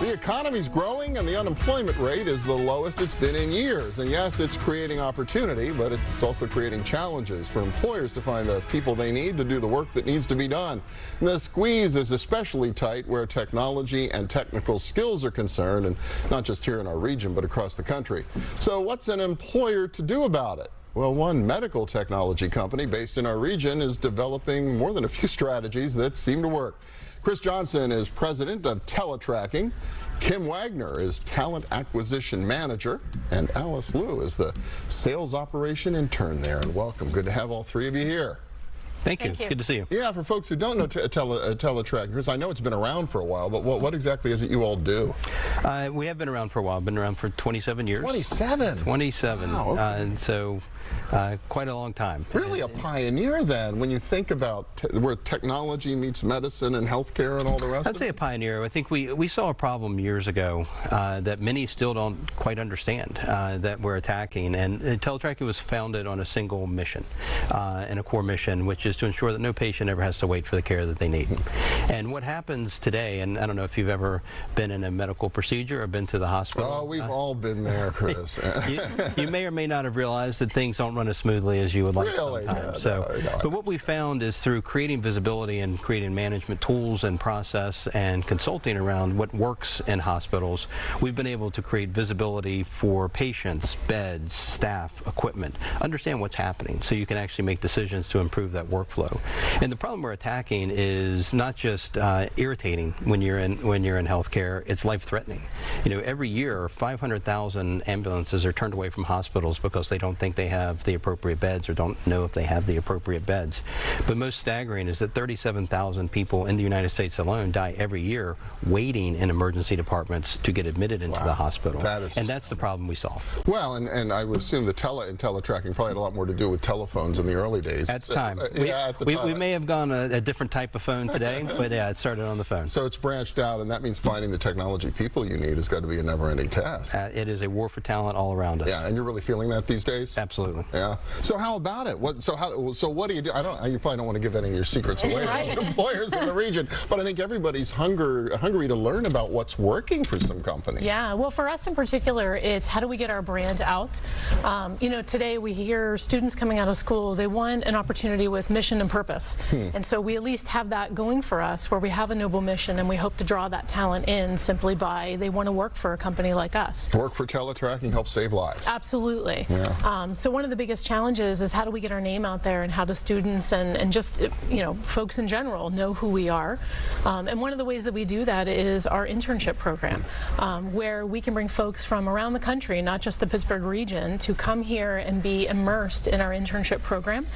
The economy's growing and the unemployment rate is the lowest it's been in years. And yes, it's creating opportunity, but it's also creating challenges for employers to find the people they need to do the work that needs to be done. And the squeeze is especially tight where technology and technical skills are concerned, and not just here in our region, but across the country. So what's an employer to do about it? Well, one medical technology company based in our region is developing more than a few strategies that seem to work. Chris Johnson is president of TeleTracking. Kim Wagner is talent acquisition manager, and Alice Liu is the sales operation intern there. And welcome. Good to have all three of you here. Thank you. Good to see you. Yeah, for folks who don't know TeleTracking, Chris, I know it's been around for a while, but what exactly is it you all do? We have been around for a while. Been around for 27 years. 27? 27. Wow, okay. And so quite a long time. Really a pioneer then, when you think about where technology meets medicine and healthcare and all the rest of it? I'd say a pioneer. I think we saw a problem years ago that many still don't quite understand that we're attacking. And TeleTracking was founded on a single mission and a core mission, which is to ensure that no patient ever has to wait for the care that they need. And what happens today, and I don't know if you've ever been in a medical procedure or been to the hospital. Oh, we've all been there, Chris. you may or may not have realized that things don't run as smoothly as you would like really? sometimes. Yeah, but what we found is through creating visibility and creating management tools and process and consulting around what works in hospitals, we've been able to create visibility for patients, beds, staff, equipment, understand what's happening so you can actually make decisions to improve that workflow. And the problem we're attacking is not just irritating when you're in healthcare, it's life-threatening. You know, every year 500,000 ambulances are turned away from hospitals because they don't think they have the appropriate beds or don't know if they have the appropriate beds. But most staggering is that 37,000 people in the United States alone die every year waiting in emergency departments to get admitted into the hospital. And that's the problem we solve. Well, and I would assume the TeleTracking probably had a lot more to do with telephones in the early days. At the time. At the time. We may have gone a different type of phone today, but yeah, it started on the phone. So it's branched out, and that means finding the technology people you need has got to be a never-ending task. It is a war for talent all around us. Yeah, and you're really feeling that these days? Absolutely. Yeah. So how about it? So what do you do? You probably don't want to give any of your secrets away to employers in the region, but I think everybody's hungry to learn about what's working for some companies. Yeah. Well, for us in particular, it's how do we get our brand out? You know, today we hear students coming out of school, they want an opportunity with mission and purpose. And so we at least have that going for us where we have a noble mission and we hope to draw that talent in simply by they want to work for a company like us. Work for TeleTracking helps save lives. Absolutely. Yeah. So one of the biggest challenges is how do we get our name out there and how do students and just, you know, folks in general know who we are. And one of the ways that we do that is our internship program, where we can bring folks from around the country, not just the Pittsburgh region, to come here and be immersed in our internship program,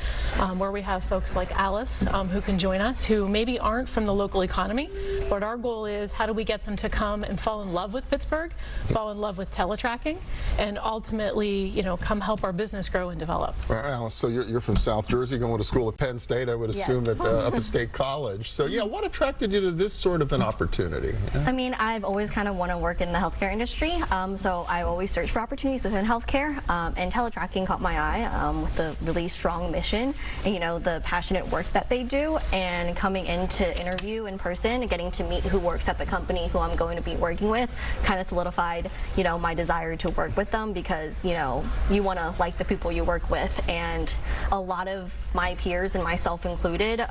where we have folks like Alice who can join us, who maybe aren't from the local economy, but our goal is how do we get them to come and fall in love with Pittsburgh, fall in love with TeleTracking, and ultimately, you know, come help our business grow and develop. Well, Alice, so you're from South Jersey, going to school at Penn State, I would assume, at Upper State College. So yeah, what attracted you to this sort of an opportunity? Yeah. I mean, I've always kind of want to work in the healthcare industry, so I always search for opportunities within healthcare, and TeleTracking caught my eye with the really strong mission and, you know, the passionate work that they do, and coming in to interview in person and getting to meet who works at the company who I'm going to be working with kind of solidified, you know, my desire to work with them, because, you know, you want to like the people you work with, and a lot of my peers and myself included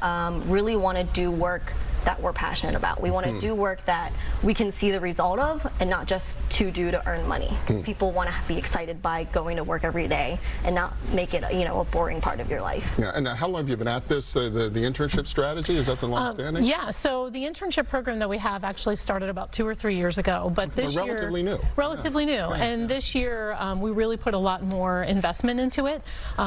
really want to do work that we're passionate about. We want to do work that we can see the result of and not just to do to earn money. People want to be excited by going to work every day and not make it, you know, a boring part of your life. Yeah, and how long have you been at this, the internship strategy? Has that been long-standing? Yeah, so the internship program that we have actually started about 2 or 3 years ago, but this year... Relatively new. Relatively new, Right, and this year we really put a lot more investment into it.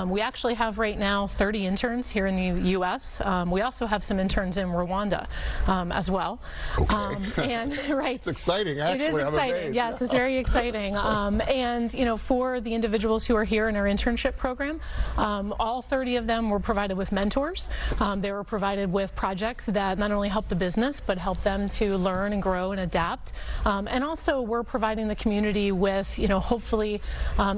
We actually have right now 30 interns here in the U.S. We also have some interns in Rwanda as well. Okay. And right, it's exciting, actually. It is exciting. Yes, it's very exciting. And you know, for the individuals who are here in our internship program, all 30 of them were provided with mentors. They were provided with projects that not only help the business but help them to learn and grow and adapt. And also, we're providing the community with, you know, hopefully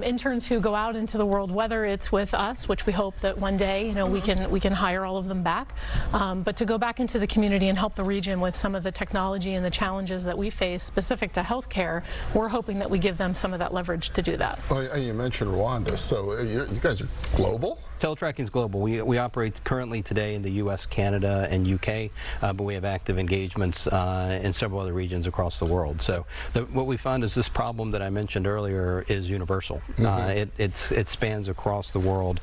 interns who go out into the world, whether it's with us, which we hope that one day, you know, we can hire all of them back, but to go back into the community and can help the region with some of the technology and the challenges that we face specific to healthcare, we're hoping that we give them some of that leverage to do that. Oh, you mentioned Rwanda, so you guys are global? TeleTracking is global. We operate currently today in the U.S., Canada, and UK, but we have active engagements in several other regions across the world. So what we found is this problem that I mentioned earlier is universal. It spans across the world,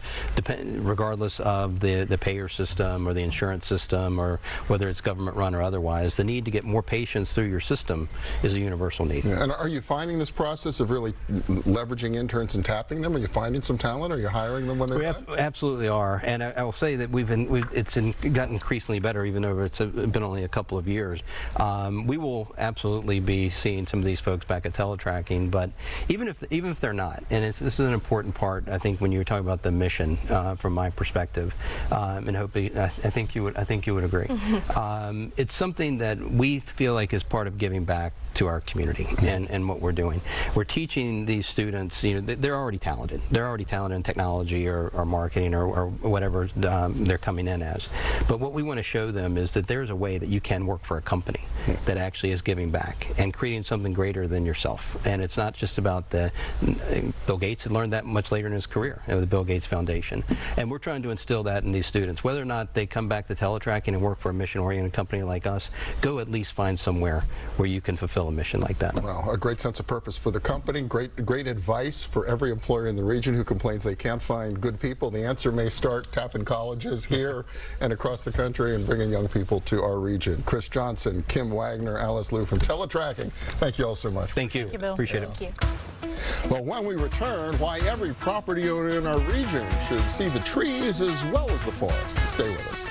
regardless of the payer system or the insurance system, or whether it's government run or otherwise. The need to get more patients through your system is a universal need. Yeah. And are you finding this process of really leveraging interns and tapping them? Are you finding some talent? Are you hiring them when they're done? Absolutely are, and I will say that it's gotten increasingly better, even though it's been only a couple of years. We will absolutely be seeing some of these folks back at TeleTracking, but even if they're not, and this is an important part, I think, when you're talking about the mission, from my perspective, and hopefully, I think you would agree. It's something that we feel like is part of giving back to our community and what we're doing. We're teaching these students, they're already talented. They're already talented in technology or marketing or whatever they're coming in as. But what we want to show them is that there's a way that you can work for a company that actually is giving back and creating something greater than yourself. And it's not just about Bill Gates had learned that much later in his career, the Bill Gates Foundation. And we're trying to instill that in these students. Whether or not they come back to TeleTracking and work for a mission-oriented company like us, go at least find somewhere where you can fulfill a mission like that. Well, a great sense of purpose for the company, great advice for every employer in the region who complains they can't find good people. The answer may start tapping colleges here and across the country and bringing young people to our region. Chris Johnson, Kim Wagner, Alice Liu from TeleTracking, thank you all so much. Thank you. Thank you, Bill. Appreciate it. Thank you. Well, when we return, why every property owner in our region should see the trees as well as the forest. Stay with us.